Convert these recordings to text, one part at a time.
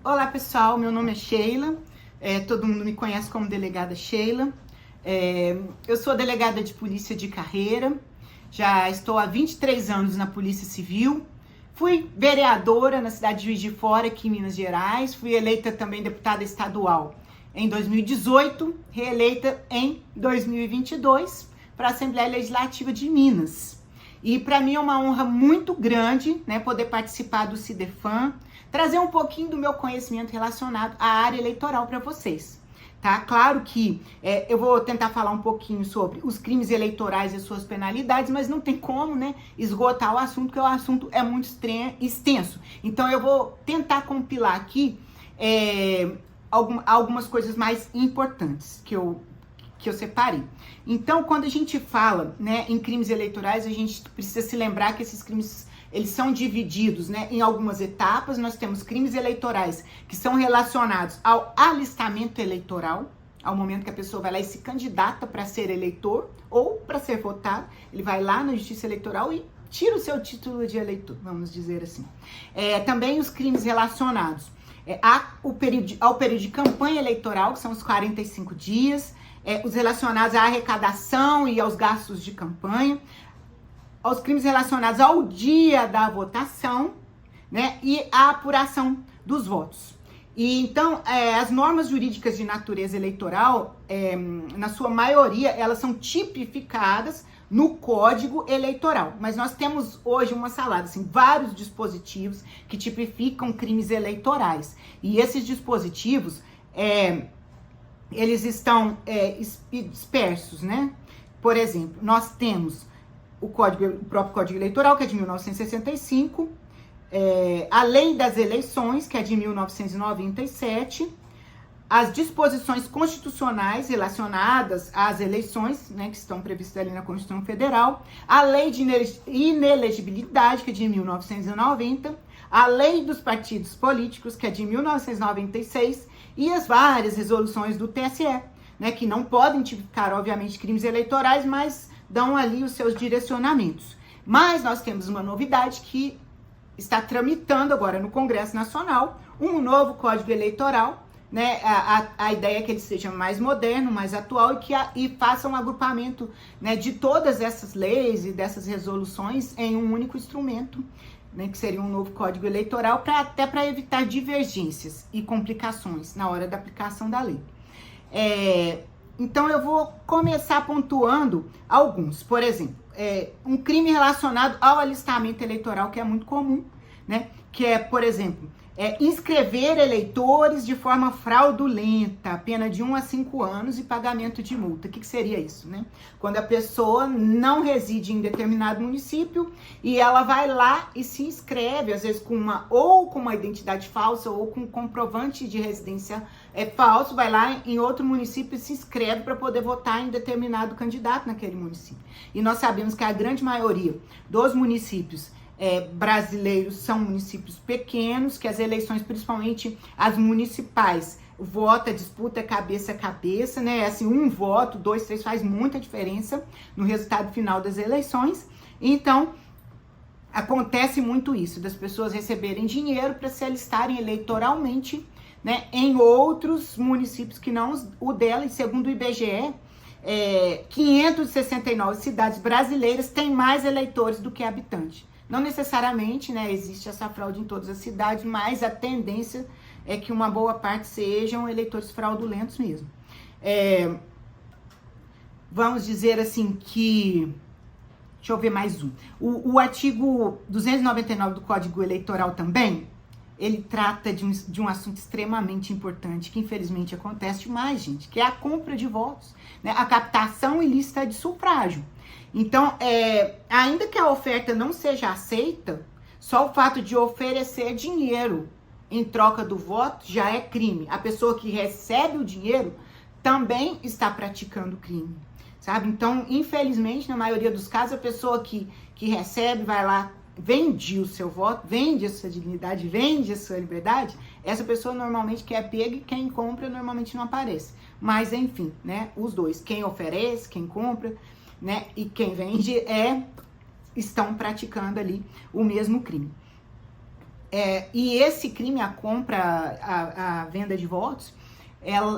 Olá pessoal, meu nome é Sheila, todo mundo me conhece como delegada Sheila. Eu sou delegada de polícia de carreira, já estou há 23 anos na Polícia Civil, fui vereadora na cidade de Juiz de Fora, aqui em Minas Gerais, fui eleita também deputada estadual em 2018, reeleita em 2022 para a Assembleia Legislativa de Minas. E para mim é uma honra muito grande, né, poder participar do CIDEFAM, trazer um pouquinho do meu conhecimento relacionado à área eleitoral para vocês, tá? Claro que eu vou tentar falar um pouquinho sobre os crimes eleitorais e suas penalidades, mas não tem como, né, esgotar o assunto, porque o assunto é muito extenso. Então eu vou tentar compilar aqui algumas coisas mais importantes que eu separei. Então, quando a gente fala, né, em crimes eleitorais, a gente precisa se lembrar que esses crimes, eles são divididos, né, em algumas etapas. Nós temos crimes eleitorais que são relacionados ao alistamento eleitoral, ao momento que a pessoa vai lá e se candidata para ser eleitor ou para ser votado. Ele vai lá na Justiça Eleitoral e tira o seu título de eleitor, vamos dizer assim. Também os crimes relacionados ao período de campanha eleitoral, que são os 45 dias, os relacionados à arrecadação e aos gastos de campanha, aos crimes relacionados ao dia da votação, né, e à apuração dos votos. E então, as normas jurídicas de natureza eleitoral, na sua maioria, elas são tipificadas no Código Eleitoral. Mas nós temos hoje uma salada, assim, vários dispositivos que tipificam crimes eleitorais. E esses dispositivos, eles estão dispersos, né? Por exemplo, nós temos o próprio Código Eleitoral, que é de 1965, a Lei das Eleições, que é de 1997, as disposições constitucionais relacionadas às eleições, né, que estão previstas ali na Constituição Federal, a Lei de Inelegibilidade, que é de 1990, a Lei dos Partidos Políticos, que é de 1996, e as várias resoluções do TSE, né, que não podem tipificar, obviamente, crimes eleitorais, mas dão ali os seus direcionamentos. Mas nós temos uma novidade que está tramitando agora no Congresso Nacional, um novo Código Eleitoral, né? A ideia é que ele seja mais moderno, mais atual e faça um agrupamento, né, de todas essas leis e dessas resoluções em um único instrumento, né, que seria um novo Código Eleitoral, até para evitar divergências e complicações na hora da aplicação da lei. Então eu vou começar pontuando alguns. Por exemplo, um crime relacionado ao alistamento eleitoral, que é muito comum, né, que é, por exemplo, inscrever eleitores de forma fraudulenta, pena de 1 a 5 anos e pagamento de multa. O que seria isso, né? Quando a pessoa não reside em determinado município e ela vai lá e se inscreve, às vezes com uma identidade falsa ou com comprovante de residência falso, vai lá em outro município e se inscreve para poder votar em determinado candidato naquele município. E nós sabemos que a grande maioria dos municípios brasileiros são municípios pequenos, que as eleições, principalmente as municipais, disputa é cabeça a cabeça, né? Assim, um voto, 2, 3 faz muita diferença no resultado final das eleições. Então, acontece muito isso, das pessoas receberem dinheiro para se alistarem eleitoralmente, né, em outros municípios que não o dela. E segundo o IBGE, 569 cidades brasileiras têm mais eleitores do que habitantes. Não necessariamente, né, existe essa fraude em todas as cidades, mas a tendência é que uma boa parte sejam eleitores fraudulentos mesmo. Vamos dizer assim que... Deixa eu ver mais um. O artigo 299 do Código Eleitoral também, ele trata de um assunto extremamente importante, que infelizmente acontece demais, gente, que é a compra de votos, né, a captação ilícita de sufrágio. Então, ainda que a oferta não seja aceita, só o fato de oferecer dinheiro em troca do voto já é crime. A pessoa que recebe o dinheiro também está praticando crime, sabe? Então, infelizmente, na maioria dos casos, a pessoa que recebe, vai lá, vende o seu voto, vende a sua dignidade, vende a sua liberdade, essa pessoa normalmente que é pega e quem compra normalmente não aparece. Mas, enfim, né, os dois, quem oferece, quem compra, né, e quem vende estão praticando ali o mesmo crime. E esse crime, a compra, a venda de votos,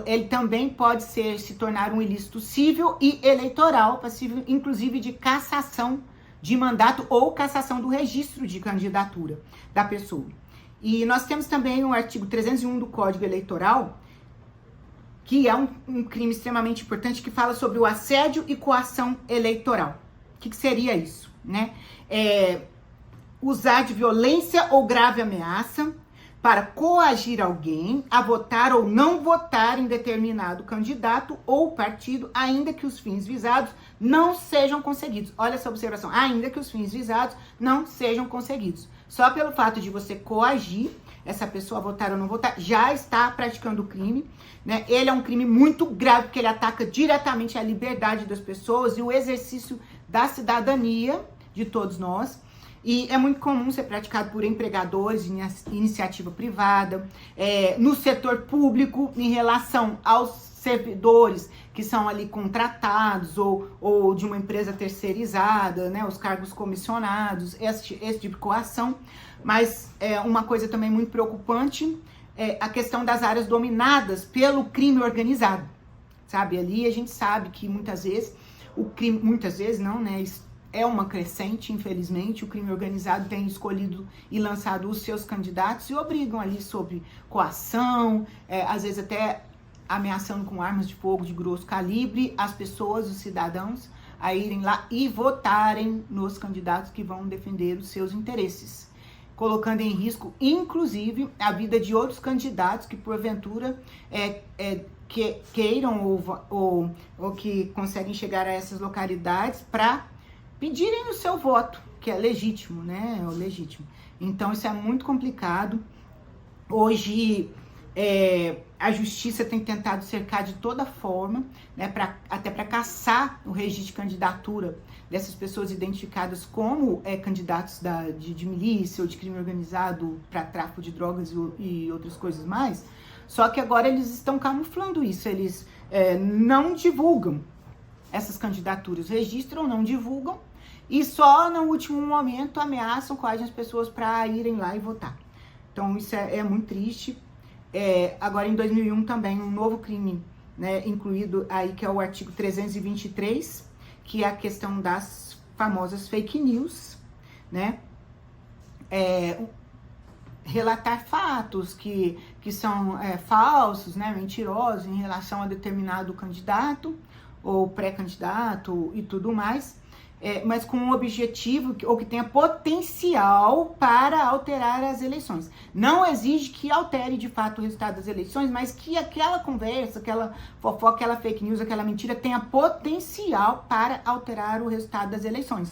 ele também pode se tornar um ilícito civil e eleitoral, passível inclusive de cassação de mandato ou cassação do registro de candidatura da pessoa. E nós temos também o artigo 301 do Código Eleitoral, que é um crime extremamente importante, que fala sobre o assédio e coação eleitoral. O que seria isso, né? Usar de violência ou grave ameaça para coagir alguém a votar ou não votar em determinado candidato ou partido, ainda que os fins visados não sejam conseguidos. Olha essa observação, ainda que os fins visados não sejam conseguidos. Só pelo fato de você coagir essa pessoa a votar ou não votar, já está praticando o crime, né? Ele é um crime muito grave, porque ele ataca diretamente a liberdade das pessoas e o exercício da cidadania de todos nós. E é muito comum ser praticado por empregadores de iniciativa privada, no setor público, em relação aos servidores que são ali contratados ou de uma empresa terceirizada, né, os cargos comissionados, esse tipo de coação. Mas uma coisa também muito preocupante é a questão das áreas dominadas pelo crime organizado, sabe? Ali a gente sabe que muitas vezes, não, né, é uma crescente, infelizmente, o crime organizado tem escolhido e lançado os seus candidatos e obrigam ali sobre coação, às vezes até ameaçando com armas de fogo de grosso calibre as pessoas, os cidadãos, a irem lá e votarem nos candidatos que vão defender os seus interesses, colocando em risco, inclusive, a vida de outros candidatos que, porventura, que queiram ou que conseguem chegar a essas localidades para pedirem o seu voto, que é legítimo, né? É o legítimo. Então, isso é muito complicado. Hoje, a justiça tem tentado cercar de toda forma, né, até para caçar o registro de candidatura dessas pessoas identificadas como candidatos de milícia ou de crime organizado para tráfico de drogas e outras coisas mais. Só que agora eles estão camuflando isso, eles não divulgam essas candidaturas, registram, não divulgam, e só no último momento ameaçam, coagem as pessoas para irem lá e votar. Então isso é muito triste. Agora em 2001 também um novo crime, né, incluído aí, que é o artigo 323, que é a questão das famosas fake news, né? Relatar fatos que são falsos, né, mentirosos em relação a determinado candidato ou pré-candidato e tudo mais, mas com um objetivo ou que tenha potencial para alterar as eleições. Não exige que altere de fato o resultado das eleições, mas que aquela conversa, aquela fofoca, aquela fake news, aquela mentira tenha potencial para alterar o resultado das eleições,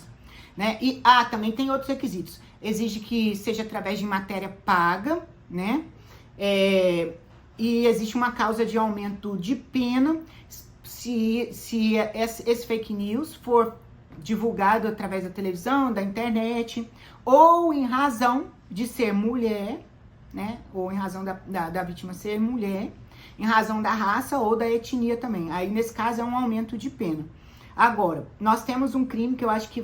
né? E também tem outros requisitos. Exige que seja através de matéria paga, né? E existe uma causa de aumento de pena se esse fake news for divulgado através da televisão, da internet, ou em razão de ser mulher, né? Ou em razão da vítima ser mulher, em razão da raça ou da etnia também. Aí, nesse caso, é um aumento de pena. Agora, nós temos um crime que eu acho que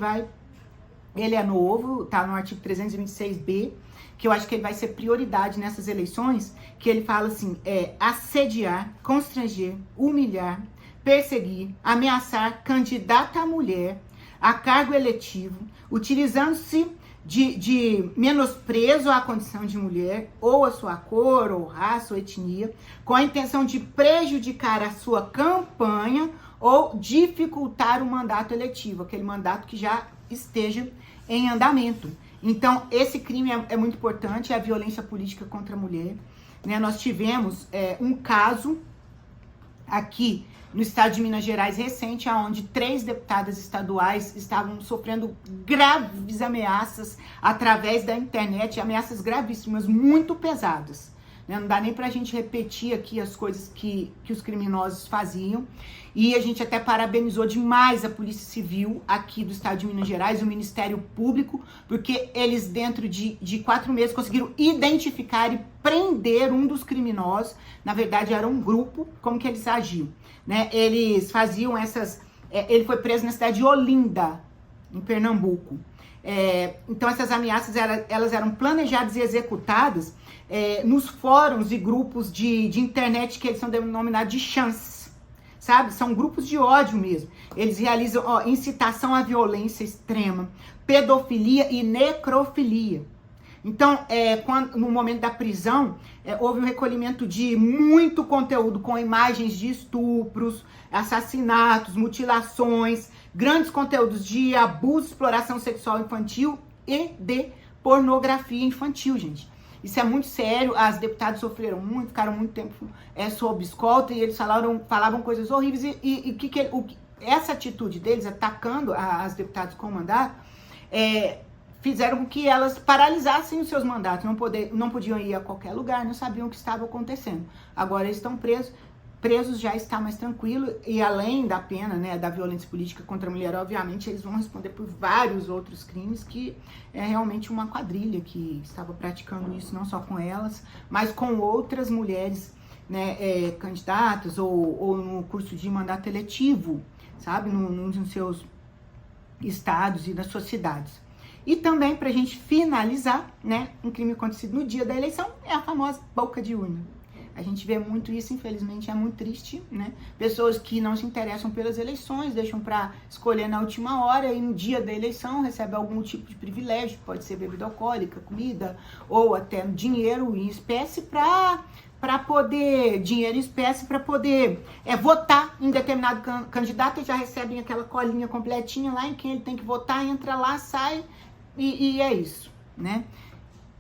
ele é novo, tá no artigo 326B, que eu acho que ele vai ser prioridade nessas eleições, que ele fala assim, assediar, constranger, humilhar, perseguir, ameaçar candidata a mulher a cargo eletivo, utilizando-se de menosprezo à condição de mulher, ou a sua cor, ou raça, ou etnia, com a intenção de prejudicar a sua campanha ou dificultar o mandato eletivo, aquele mandato que já esteja em andamento. Então, esse crime é muito importante, é a violência política contra a mulher, né? Nós tivemos um caso aqui no estado de Minas Gerais recente, onde 3 deputadas estaduais estavam sofrendo graves ameaças através da internet, ameaças gravíssimas, muito pesadas, né? Não dá nem pra gente repetir aqui as coisas que os criminosos faziam. E a gente até parabenizou demais a Polícia Civil aqui do estado de Minas Gerais, o Ministério Público, porque eles dentro de 4 meses conseguiram identificar e prender um dos criminosos. Na verdade era um grupo. Como que eles agiam, né? Eles faziam ele foi preso na cidade de Olinda, em Pernambuco. Então, essas ameaças elas eram planejadas e executadas nos fóruns e grupos de internet que eles são denominados de chances, sabe? São grupos de ódio mesmo. Eles realizam incitação à violência extrema, pedofilia e necrofilia. Então, no momento da prisão, houve um recolhimento de muito conteúdo com imagens de estupros, assassinatos, mutilações, grandes conteúdos de abuso, exploração sexual infantil e de pornografia infantil, gente. Isso é muito sério, as deputadas sofreram muito, ficaram muito tempo sob escolta e eles falavam coisas horríveis essa atitude deles, atacando as deputadas com mandato, fizeram com que elas paralisassem os seus mandatos, não podiam ir a qualquer lugar, não sabiam o que estava acontecendo. Agora eles estão presos já está mais tranquilo, e além da pena, né, da violência política contra a mulher, obviamente eles vão responder por vários outros crimes, que é realmente uma quadrilha que estava praticando isso, não só com elas, mas com outras mulheres, né, candidatas ou no curso de mandato eletivo, sabe, nos seus estados e nas suas cidades. E também, pra gente finalizar, né, um crime acontecido no dia da eleição é a famosa boca de urna. A gente vê muito isso, infelizmente, é muito triste, né? Pessoas que não se interessam pelas eleições, deixam para escolher na última hora e no dia da eleição recebem algum tipo de privilégio, pode ser bebida alcoólica, comida, ou até dinheiro em espécie para poder votar em determinado candidato, e já recebem aquela colinha completinha lá em quem ele tem que votar, entra lá, sai e é isso, né?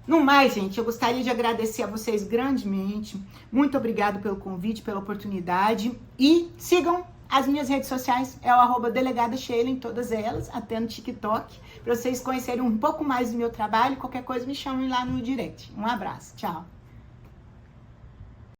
No mais, gente, eu gostaria de agradecer a vocês grandemente. Muito obrigado pelo convite, pela oportunidade. E sigam as minhas redes sociais, é o @delegada Sheila em todas elas, até no TikTok, para vocês conhecerem um pouco mais do meu trabalho. Qualquer coisa me chamem lá no direct. Um abraço, tchau.